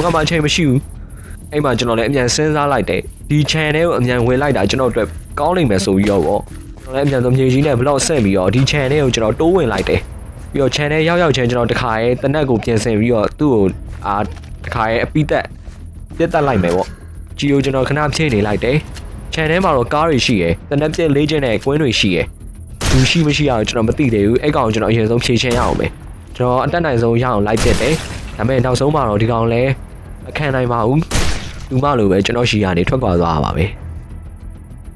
ငါမှအချိန်မရှိဘူးအဲ့မှာကျွန်တော်လည်းအမြန်စဉ်းစားလိုက်တယ်ဒီ channel ကိုအမြန်ဝင်လိုက်တာကျွန်တော်အတွက်ကောင်းနိုင်မယ်ဆိုပြီးတော့ပေါ့ကျွန်တော်လည်းအမြန်ဆုံးမြေကြီးနဲ့ blog ဆက်ပြီးတော့ဒီ channel ကိုကျွန်တော်တိုးဝင်လိုက်တယ်ပြီးတော့ channel ရောက်ချင်းကျွန်တော်တခါရဲတနက်ကိုပြင်ဆင်ပြီးတော့သူ့ကိုတခါရဲအပိသက်ပြတ်တက်လိုက်မယ်ပေါ့ကြည်ကိုကျွန်တော်ခဏဖြည့်နေလိုက်တယ် channel မှာတော့ကားတွေရှိရယ်တနက်ပြည့်လေးချင်းနဲ့ကွင်းတွေရှိရယ်လူရှိမရှိရအောင်ကျွန်တော်မသိသေးဘူးအဲ့ကောင်ကျွန်တော်အရင်ဆုံးဖြည့်ချင်းရအောင်ပဲကျွန်တော်အတက်နိုင်ဆုံးရအောင်လိုက်ပြတ်တယ်ဒါပေမဲ့နောက်ဆုံးမှာတော့ဒီကောင်လည်းအခန့်နိုင်ပါဘူးသူမလိုပဲကျွန်တော်ရှီကနေထွက်ခွာသွားပါပဲ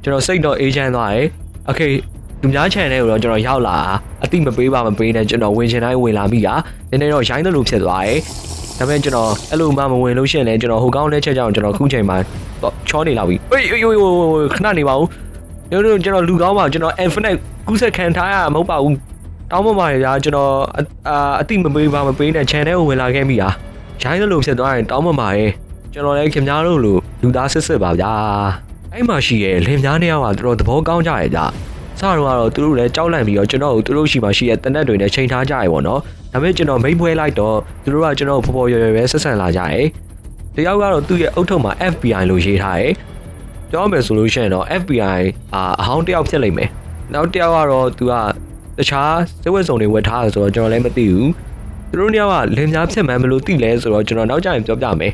ကျွန်တော်စိတ်တော့အေးချမ်းသွားတယ်โอเคသူများ channel ကိုတော့ကျွန်တော်ရောက်လာအတိမပေးပါမပေးနဲ့ကျွန်တော်ဝင်ချင်တိုင်းဝင်လာပြီကနည်းနည်းတော့ရိုင်းသလိုဖြစ်သွားတယ်ဒါပေမဲ့ကျွန်တော်အဲ့လိုမှမဝင်လို့ရှိရင်လည်းကျွန်တော်ဟိုကောင်းလက်ချက်ကြောင့်ကျွန်တော်ခုချိန်မှာချောနေလောက်ပြီအေးခဏနေပါဦးကျွန်တော်လူကောင်းပါကျွန်တော် infinite ကူးဆက်ခံထားရမဟုတ်ပါဘူးတောင်းပန်ပါရကျွန်တော်အတိမပေးပါမပေးနဲ့ channel ကိုဝင်လာခဲ့ပြီဟာရိုင်းသလိုဖြစ်သွားရင်တောင်းပန်ပါရဲ့ကျွန်တော်လည်းခင်ဗျားတို့လိုလူသားစစ်ပါဗျာအဲ့မှာရှိရဲ့လင်များနှစ်ယောက်ကသူတို့သဘောကောင်းကြရဲ့ဗျစတော့ကတော့သူတို့လည်းကြောက်လန့်ပြီးတော့ကျွန်တော်တို့သူတို့ရှိမှရှိရဲ့တနက်တွေနဲ့ချိန်ထားကြရပေါ့နော်ဒါပေမဲ့ကျွန်တော်မိတ်ပွဲလိုက်တော့သူတို့ကကျွန်တော်ဖော်ဖော်ရွယ်ရွယ်ပဲဆက်ဆံလာကြရဲ့တယောက်ကတော့သူ့ရဲ့အုတ်ထုပ်မှာ FBI လို့ရေးထားရဲ့ပြောမယ်ဆိုလို့ရှိရင်တော့ FBI အဟောင်းတယောက်ဖြစ်လိမ့်မယ်နောက်တယောက်ကတော့သူကတခြားစက်ဝတ်စုံတွေဝတ်ထားတယ်ဆိုတော့ကျွန်တော်လည်းမသိဘူးသူတို့နှစ်ယောက်ကလင်များဖြစ်မှန်းမလို့သိလဲဆိုတော့ကျွန်တော်နောက်ကျရင်ပြောပြမယ်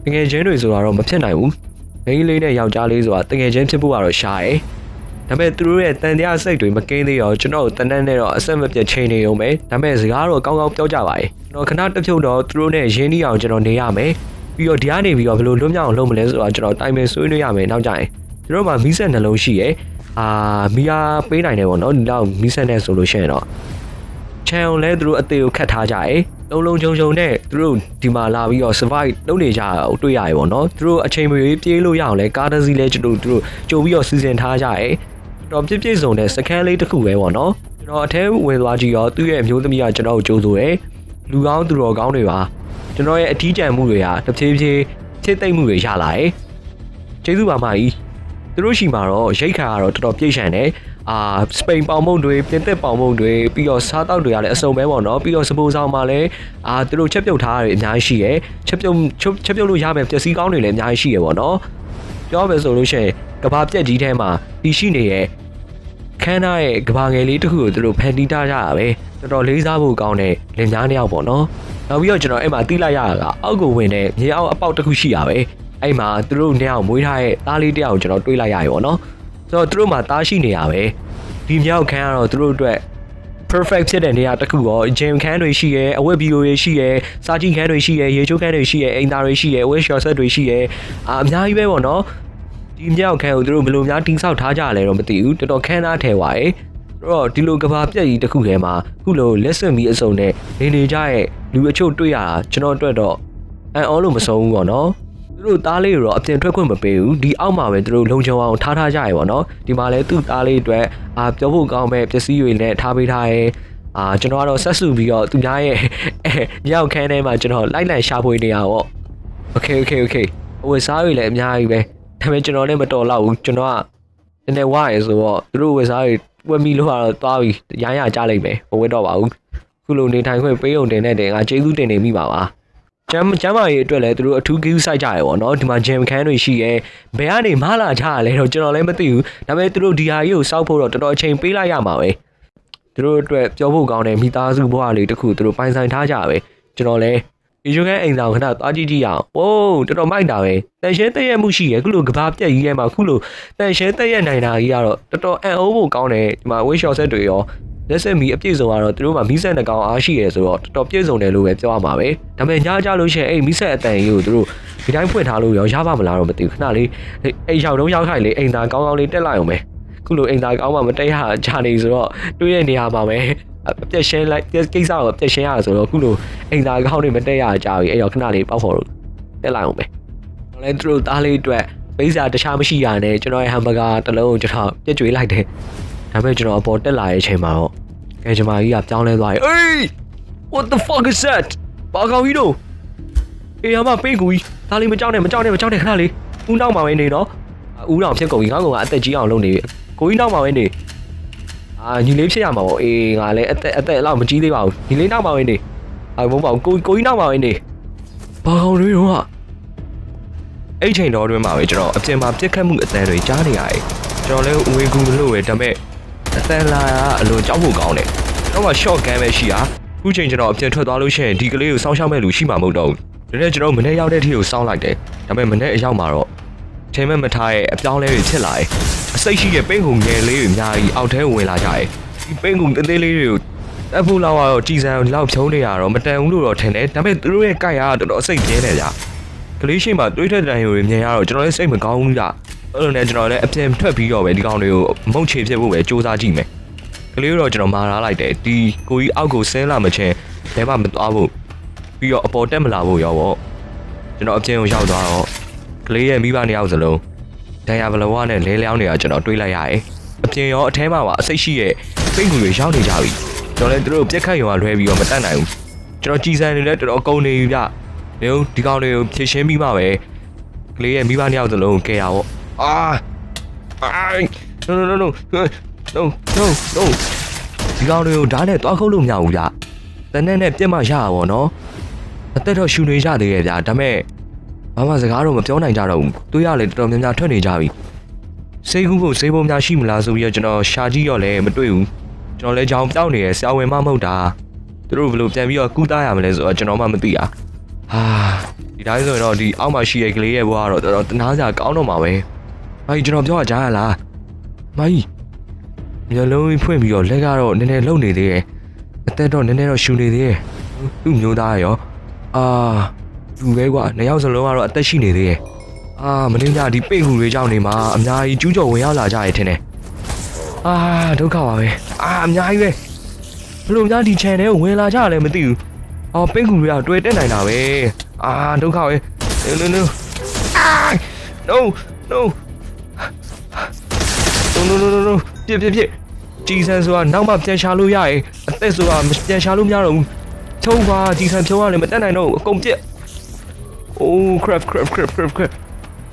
တကယ်ချင်းတွေဆိုတာတော့မဖြစ်နိုင်ဘူးမိန်းကလေးနဲ့ယောက်ျားလေးဆိုတာတကယ်ချင်းဖြစ်ဖို့ကတော့ရှားတယ်ဒါပေမဲ့သူတို့ရဲ့တန်တရားစိတ်တွေမကင်းသေးတော့ကျွန်တော်တန်းတန်းနဲ့တော့အဆက်မပြတ်ချိန်နေုံပဲဒါပေမဲ့စကားတော့ကောင်းကောင်းပြောကြပါရဲ့ကျွန်တော်ခဏတစ်ဖြုတ်တော့သူတို့နဲ့ရင်းနှီးအောင်ကျွန်တော်နေရမယ်ပြီးတော့ဒီကနေပြီးတော့ဘယ်လိုလွတ်မြောက်အောင်လုပ်မလဲဆိုတော့ကျွန်တော်တိုင်ပင်ဆွေးနွေးရမယ်နောက်ကြရင်သူတို့မှာမီးဆက်နှလုံးရှိရဲ့မီးအားပေးနိုင်တယ်ပေါ့နော်ဒီလောက်မီးဆက်နဲ့ဆိုလို့ရှိရင်တော့ချန်အောင်လဲသူတို့အသေးကိုခတ်ထားကြရဲ့လုံးချုံနဲ့သူတို့ဒီမှာလာပြီးတော့ survive လုပ်နေကြတာကိုတွေ့ရရေပေါ့နော်သူတို့အချိန်မရွေးပြေးလို့ရအောင်လဲကားတစ်စီးလဲကျွန်တော်တို့ကြိုပြီးတော့စီစဉ်ထားကြရဲ့တော့ပြည့်စုံတဲ့စကန်လေးတစ်ခုပဲပေါ့နော်ကျွန်တော်အထဲဝင်သွားကြည့်တော့သူ့ရဲ့မျိုးသမီးကကျွန်တော်ကိုကြိုးဆိုရယ်လူကောင်းသူတော်ကောင်းတွေပါကျွန်တော်ရဲ့အထီးကျန်မှုတွေကတဖြည်းဖြည်းချစ်သိမ့်မှုတွေရလာတယ်ကျေးဇူးပါမကြီးသူတို့ရှိမှာတော့ရိတ်ခါကတော့တော်တော်ပြည့်ရှံတယ်စပိန်ပေါင်မုံတွေပြင်သစ်ပေါင်မုံတွေပြီးတော့စားတောက်တွေကလည်းအစုံပဲပေါ့နော်ပြီးတော့စပိုးဆောင်မှာလည်းသူတို့ချက်ပြုတ်ထားတာတွေအများကြီးရှိရယ်ချက်ပြုတ်လို့ရမယ်ပျက်စီးကောင်းတွေလည်းအများကြီးရှိရယ်ပေါ့နော်ပြောမယ်ဆိုလို့ရှိရင်ကဘာပြက်ကြီးထဲမှာတီရှိနေရဲ့ခန်းသားရဲ့ကဘာငယ်လေးတစ်ခုကိုသူတို့ဖန်တီးထားကြတာပဲတော်တော်လေးစားဖို့ကောင်းတဲ့လင်များနှစ်ယောက်ပေါ့နော်နောက်ပြီးတော့ကျွန်တော်အဲ့မှာတီးလိုက်ရတာကအောက်ကိုဝင်တဲ့မြေအောက်အပေါက်တစ်ခုရှိရပဲအဲ့မှာသူတို့နှစ်ယောက်မွေးထားတဲ့သားလေးတစ်ယောက်ကိုကျွန်တော်တွေးလိုက်ရရေပေါ့နော်ဆိုတော့သူတို့မှာသားရှိနေရပဲဒီမြောက်ခန်းကတော့သူတို့အတွက် perfect ဖြစ်တဲ့နေရာတစ်ခုတော့ gym ခန်းတွေရှိရဲအဝတ်ဗီဒီယိုတွေရှိရဲစာကြည့်ခန်းတွေရှိရဲရေချိုးခန်းတွေရှိရဲအိမ်သားတွေရှိရဲ web shop set တွေရှိရဲအများကြီးပဲပေါ့နော်ဒီမြောက်ခန်းကိုသူတို့ဘယ်လိုများတင်းဆောက်ထားကြလဲတော့မသိဘူးတော်တော်ခန်းသားထဲပါရဲ့အဲ့တော့ဒီလိုကဘာပြက်ကြီးတစ်ခုထဲမှာခုလိုလက်စွပ်မီအစုံနဲ့နေကြရဲ့လူအချို့တွေ့ရတာကျွန်တော်အတွက်တော့အန်အောလို့မဆုံးဘူးပေါ့နော်သူတို့သားလေးတော့အပြင်ထွက်ခွင့်မပေးဘူးဒီအောက်မှာပဲသူတို့လုံခြုံအောင်ထားကြရပေါ့နော်ဒီမှာလဲသူ့သားလေးအတွက်ပြောဖို့ကောင်းမဲ့ပစ္စည်းတွေနဲ့ထားပေးထားရဲကျွန်တော်ကတော့ဆက်စုပြီးတော့သူများရဲ့ရောက်ခန်းထဲမှာကျွန်တော်လိုက်လံရှာဖွေနေရပေါ့โอเคဟိုစားတွေလည်းအများကြီးပဲဒါပေမဲ့ကျွန်တော်လည်းမတော်တော့ဘူးကျွန်တော်ကနည်းနည်းဝါရဲဆိုတော့သူတို့ဝယ်စားတွေဝယ်မိလို့ကတော့သွားပြီးရိုင်းရကြလိုက်မယ်မဝယ်တော့ပါဘူးခုလိုနေထိုင်ခွင့်ပေးုံတင်တဲ့ငါကျေးဇူးတင်နေမိပါပါကျမ်းမာရေးအတွက်လည်းသူတို့အထူးဂရုစိုက်ကြရပေါ့နော်ဒီမှာ gym ခန်းတွေရှိရဲဘယ်ကနေမလာကြရလဲတော့ကျွန်တော်လည်းမသိဘူးဒါပေမဲ့သူတို့ဒီဟာကြီးကိုစောက်ဖို့တော့တော်တော်အချိန်ပေးလိုက်ရမှာပဲသူတို့အတွက်ပြောဖို့ကောင်းတဲ့မိသားစုဘဝလေးတစ်ခုသူတို့ပိုင်ဆိုင်ထားကြပဲကျွန်တော်လည်းဒီရုံးကအိမ်ဆောင်ခဏသွားကြည့်ရအောင်โอ้တော်တော်မိုက်တာပဲတန်ရှင်းတက်ရက်မှုရှိရဲခုလိုကဘာပြက်ကြီးထဲမှာခုလိုတန်ရှင်းတက်ရက်နိုင်တာကြီးကတော့တော်တော်အံ့ဩဖို့ကောင်းတယ်ဒီမှာ web shop set တွေရောလက်ဆက်မီအပြည့်စုံကတော့သူတို့မှာမီးဆက်နှကောင်အားရှိရဲဆိုတော့တော်တော်ပြည့်စုံတယ်လို့ပဲပြောရမှာပဲဒါပေမဲ့ညကြလို့ရှိရင်အဲ့မီးဆက်အတန်ကြီးကိုသူတို့ဒီတိုင်းဖွင့်ထားလို့ရောရပါမလားတော့မသိဘူးခဏလေးအဲ့ရောက်တော့ရောက်ခိုင်လေးအိမ်သားကောင်းလေးတက်လိုက်အောင်ပဲခုလိုအိမ်သားကောင်းမှမတက်ရချနေဆိုတော့တွေးရနေရမှာပဲအပြက်ရှင်းလိုက်ကိစ္စကိုအပြက်ရှင်းရဆိုတော့ခုလိုအိမ်သားကောင်းတွေမတက်ရကြပြီအဲ့ရောက်ခဏလေးပေါက်ဖို့တက်လိုက်အောင်ပဲကျွန်တော်လည်းသူတို့သားလေးအတွက်ပိစာတခြားမရှိရနဲ့ကျွန်တော်ရဲ့ဟမ်ဘဂါတစ်လုံးကိုကျွန်တော်ပြည့်ကျွေးလိုက်တယ်ဒါပေမဲ့ကျွန်တော်အပေါ်တက်လာတဲ့အချိန်မှာတော့ကဲဂျမာကြီးကပြောင်းလဲသွားရင် Hey what the fuck is that ဘာကောင်ကြီးတို့အေးရမပေးကူကြီးဒါလေးမကြောက်နဲ့ခဏလေးဦးနောက်မှာပဲနေနော်ဦးတောင်ဖြစ်ကုန်ပြီငါကောင်ကအသက်ကြီးအောင်လုပ်နေပြီကိုကြီးနောက်မှာပဲနေညီလေးဖြစ်ရမှာပေါ့အေးငါလည်းအသက်အဲ့လောက်မကြီးသေးပါဘူးညီလေးနောက်မှာပဲနေမဟုတ်ပါဘူးကိုကြီးနောက်မှာပဲနေ ဘာကောင်တွေတော့အဲ့ချိန်တော်တွင်မှာပဲကျွန်တော်အပြင်မှာပြစ်ခတ်မှုအတန်းတွေကြားနေရတယ်ကျွန်တော်လည်းဝေကူလို့ပဲဒါပေမဲ့အတန်းလာကအလွန်ကြောက်ဖို့ကောင်းတယ်ကျွန်တော်က short gun ပဲရှိတာခုချိန်ကျွန်တော်အပြင်ထွက်သွားလို့ရှိရင်ဒီကလေးကိုစောင့်ရှောက်မဲ့လူရှိမှာမဟုတ်တော့ဘူးဒါနဲ့ကျွန်တော်မနေ့ရောက်တဲ့အထိကိုစောင့်လိုက်တယ်ဒါပေမဲ့မနေ့အရောက်မှာတော့ထင်မဲ့မထားရဲ့အပြောင်းလဲတွေဖြစ်လာတယ်အစိတ်ရှိတဲ့ပိတ်ဟုန်ငယ်လေးတွေအများကြီးအောက်ထဲဝင်လာကြတယ်ဒီပိတ်ဟုန်သေးသေးလေးတွေကိုတက်ဖို့လောက်တော့ကြည်စံလောက်ဖြုံးနေရတော့မတန်ဘူးလို့တော့ထင်တယ်ဒါပေမဲ့သူတို့ရဲ့ကြိုက်ရတော်တော်အစိတ်ပြင်းနေကြကလေးရှိမှတွေးထက်တန်ရိုတွေမြင်ရတော့ကျွန်တော်လည်းစိတ်မကောင်းဘူးကြာအဲ့လိုနဲ့ကျွန်တော်လည်းအပြင်ထွက်ပြီးတော့ပဲဒီကောင်တွေကိုမုတ်ချေဖြစ်ဖို့ပဲစူးစမ်းကြည့်မယ်ကလေးတော့ကျွန်တော်မာထားလိုက်တယ်ဒီကိုကြီးအောက်ကိုဆင်းလာမချင်းဘဲမှမသွားဘူးပြီးတော့အပေါ်တက်မလာဘူးရောပေါ့ကျွန်တော်အပြင်ကိုရောက်သွားတော့ကလေးရဲ့မိဘနှစ်ယောက်စလုံးဒဏ်ရာဘလဝနဲ့လဲလျောင်းနေတာကျွန်တော်တွေးလိုက်ရတယ်အပြင်ရောအထဲမှာပါအစိတ်ရှိရဲ့ပိတ်မှုတွေရောက်နေကြပြီကျွန်တော်လည်းသူတို့ပြက်ခတ်ရုံကလွဲပြီးတော့မတတ်နိုင်ဘူးကျွန်တော်ကြည်စံနေလဲတော်တော်ကုန်နေပြီဗျဒီကောင်တွေကိုဖြည့်ရှင်းပြီးမှပဲကလေးရဲ့မိဘနှစ်ယောက်စလုံးကဲရပေါ့အာ noဒီကောင်တွေကိုဓာတ်နဲ့တွားခုတ်လို့မရဘူးဗျတနက်နဲ့ပြက်မှရတာပေါ့နော်အသက်တော့ရှူနေကြသေးရဲ့ဗျဒါပေမဲ့ဘာမှစကားတော့မပြောနိုင်ကြတော့ဘူးတွေးရလေတော်တော်များများထွက်နေကြပြီစိတ်ကူးဖို့စိတ်ပုံများရှိမလားဆိုပြီးတော့ကျွန်တော်ရှာကြည့်ရောလဲမတွေ့ဘူးကျွန်တော်လည်းကြောင်ပြောင်းနေရဆရာဝန်မမဟုတ်တာသူတို့ဘယ်လိုပြန်ပြီးတော့ကူးသားရမလဲဆိုတော့ကျွန်တော်မှမသိတာဟာဒီတိုင်းဆိုရင်တော့ဒီအောက်မှာရှိရဲ့ကလေးရဲ့ဘွားကတော့တော်တော်တနာစရာကောင်းတော့မှာပဲဘာကြီးကျွန်တော်ပြောရကြားရလားမကြီးမျိုးလုံးဖွင့်ပြီးတော့လက်ကတော့နည်းနည်းလှုပ်နေသေးတယ်အသက်တော့နည်းနည်းတော့ရှူနေသေးတယ်သူ့မျိုးသားရောလူပဲကွာနှစ်ယောက်စလုံးကတော့အသက်ရှိနေသေးတယ်မင်းညဒီပိတ်ဟူတွေကြောင့်နေမှာအများကြီးကျူးကျော်ဝင်ရောက်လာကြရထင်တယ်ဒုက္ခပါပဲအများကြီးပဲဘလို့များဒီ channel ကိုဝင်လာကြလည်းမသိဘူးပိတ်ဟူတွေကတွေ့တက်နိုင်တာပဲဒုက္ခပဲ noပြစ်ကြည်စံဆိုတာနောက်မှပြန်ရှာလို့ရရင်အသက်ဆိုတာပြန်ရှာလို့မရတော့ဘူးချုံပါကြည်စံဖြုံးရလည်းမတက်နိုင်တော့အကုန်ပြစ်crap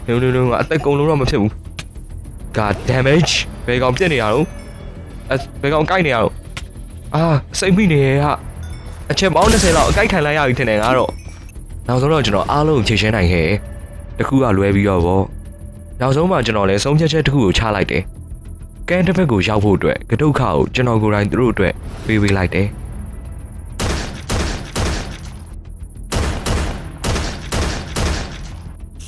no အသက်ကုန်လို့တော့မဖြစ်ဘူး god damage ဘယ်ကောင်ပြစ်နေရတော့ဘယ်ကောင်ကိုက်နေရတော့စိတ်မိနေရဲ့ဟာအချက်ပေါင်း20လောက်အကိုက်ခံလိုက်ရပြီထင်တယ်ငါတော့နောက်ဆုံးတော့ကျွန်တော်အားလုံးဖြည့်ရှင်းနိုင်ခဲ့တခုကလွဲပြီးတော့ဗောနောက်ဆုံးမှကျွန်တော်လည်းဆုံးဖြတ်ချက်တစ်ခုကိုချလိုက်တယ်ကဲတစ်ဖက်ကိုရောက်ဖို့အတွက်ကဒုက္ခကိုကျွန်တော်ကိုယ်တိုင်သူတို့အတွက်ပေးလိုက်တယ်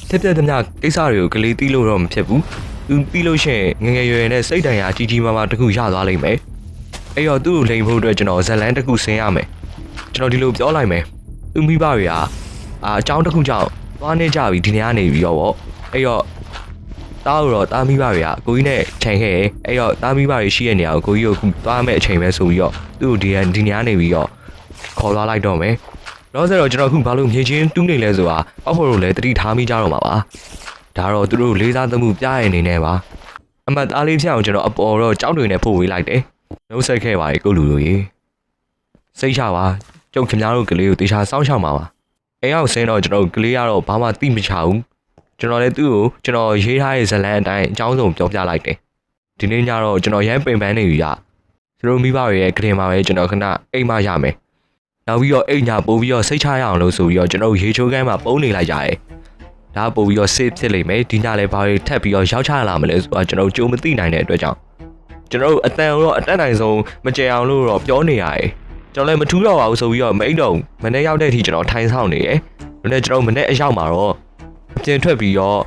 ဖြစ်တဲ့မြကိစ္စတွေကိုကလေးတီးလို့တော့မဖြစ်ဘူးသူပြီးလို့ရှိရင်ငငယ်ရွယ်နဲ့စိတ်တန်ရာကြီးကြီးမားမားတစ်ခုရသွားလိမ့်မယ်အဲ့တော့သူ့ကိုလိန်ဖို့အတွက်ကျွန်တော်ဇက်လန်တစ်ခုဆင်းရမယ်ကျွန်တော်ဒီလိုပြောလိုက်မယ်သူမိဘတွေကအကြောင်းတစ်ခုကြောင့်သွားနေကြပြီဒီနေ့ကနေပြီးတော့ဗောအဲ့တော့တားတော့တားမိဘတွေကကိုကြီးနဲ့ချိန်ခဲ့အဲ့တော့တားမိဘတွေရှိတဲ့နေရာကိုကိုကြီးကိုခုသွားမဲ့အချိန်ပဲဆိုပြီးတော့သူ့ကိုဒီနေ့ကနေပြီးတော့ခေါ်သွားလိုက်တော့မယ်တော့ဆိုတော့ကျွန်တော်ခုဘာလို့မြေချင်းတူးနေလဲဆိုတာအောက်ဖို့လို့လည်းတတိထားမိကြတော့မှာပါဒါတော့သူတို့လေးစားသမှုပြရနေနေပါအမတ်သားလေးဖြတ်အောင်ကျွန်တော်အပေါ်တော့ကြောက်တွေနဲ့ပို့ဝေးလိုက်တယ်နှုတ်ဆက်ခဲ့ပါလေကိုလူလူကြီးစိတ်ချပါကျုပ်ခင်ဗျားတို့ကလေးကိုတေချာစောင့်ရှောက်ပါအိမ်အောင်ဆင်းတော့ကျွန်တော်ကလေးကတော့ဘာမှသိမချဘူးကျွန်တော်လည်းသူ့ကိုကျွန်တော်ရေးထားတဲ့ဇလန်အတိုင်းအကြောင်းစုံပြောပြလိုက်တယ်ဒီနေ့ညတော့ကျွန်တော်ရမ်းပင်ပန်းနေပြီကသူတို့မိဘတွေရဲ့ကရင်မှာပဲကျွန်တော်ခဏအိမ်မရမယ်နောက်ပြီးတော့အိမ်ညပို့ပြီးတော့စိတ်ချရအောင်လို့ဆိုပြီးတော့ကျွန်တော်ရေချိုးကမ်းမှာပုံနေလိုက်ကြတယ်ဒါပို့ပြီးတော့ save ဖြစ်လိမ့်မယ်ဒီညလည်းဘာတွေထပ်ပြီးတော့ရောက်ချလာမလဲဆိုတော့ကျွန်တော်ကြိုးမသိနိုင်တဲ့အတွက်ကြောင့်ကျွန်တော်အတန်တော့အတက်နိုင်ဆုံးမကြံအောင်လို့တော့ပြောနေရတယ်ကျွန်တော်လည်းမထူးတော့ပါဘူးဆိုပြီးတော့မအိတ်တော့မနေ့ရောက်တဲ့အထိကျွန်တော်ထိုင်ဆောင်နေတယ်ဒါနဲ့ကျွန်တော်မနေ့အရောက်မှာတော့အပြင်ထွက်ပြီးတော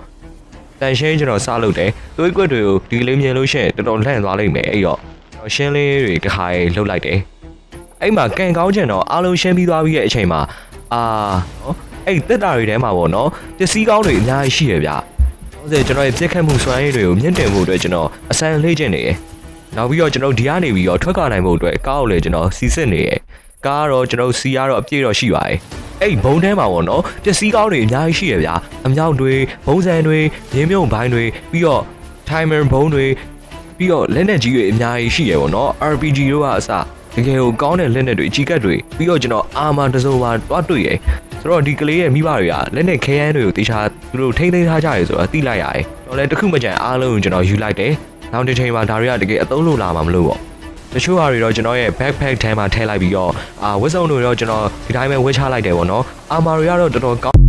့တန်ရှင်းကျွန်တော်စားလုပ်တယ်သွေးကွက်တွေကိုဒီလေးမြင်လို့ရှိရင်တော်တော်လှန့်သွားလိမ့်မယ်အဲ့တော့ရှင်းလေးတွေတစ်ခါလေးလှုပ်လိုက်တယ်အဲ့မှာကန်ကောင်းချင်တော့အားလုံးရှင်းပြီးသွားပြီးရဲ့အချိန်မှာနော်အဲ့တက်တာတွေထဲမှာပေါ့နော်ပစ္စည်းကောင်းတွေအများကြီးရှိရဗျဟုတ်စေကျွန်တော်ရဲ့ပြက်ခတ်မှုစွမ်းရည်တွေကိုမြင့်တင်ဖို့အတွက်ကျွန်တော်အစမ်းလေ့ကျင့်နေတယ်နောက်ပြီးတော့ကျွန်တော်ဒီကနေပြီးတော့ထွက်ခွာနိုင်ဖို့အတွက်ကားကိုလည်းကျွန်တော်စီစစ်နေတယ်ကားကတော့ကျွန်တော်စီကတော့အပြည့်တော့ရှိပါတယ်အဲ့ဘုံထဲမှာပေါ့နော်ပစ္စည်းကောင်းတွေအများကြီးရှိရဗျအမြောက်တွေဘုံစံတွေရင်းမြုံဘိုင်းတွေပြီးတော့ timer ဘုံတွေပြီးတော့လက်နက်ကြီးတွေအများကြီးရှိရပေါ့နော် RPG တို့ကအစတကယ်ကိုကောင်းတဲ့လက်နက်တွေအကြီးကတ်တွေပြီးတော့ကျွန်တော်အာမာတစုံပါတွားတွေ့ရဆိုတော့ဒီကလေးရဲ့မိဘတွေကလက်နက်ခဲယမ်းတွေကိုတေချာသူတို့ထိန်းသိမ်းထားကြရဆိုတော့သိလိုက်ရတယ်တော့လည်းတစ်ခုမကြံအားလုံးကိုကျွန်တော်ယူလိုက်တယ်နောက်တစ်ချိန်မှာဒါတွေကတကယ်အသုံးလို့လာမှာမလို့ပေါ့တချို့ဟာတွေတော့ကျွန်တော်ရဲ့ backpack ထဲမှာထည့်လိုက်ပြီးတော့ဝတ်စုံတွေတော့ကျွန်တော်ဒီတိုင်းပဲဝတ်ချလိုက်တယ်ပေါ့နော်အာမာတွေကတော့တော်တော်ကောင်း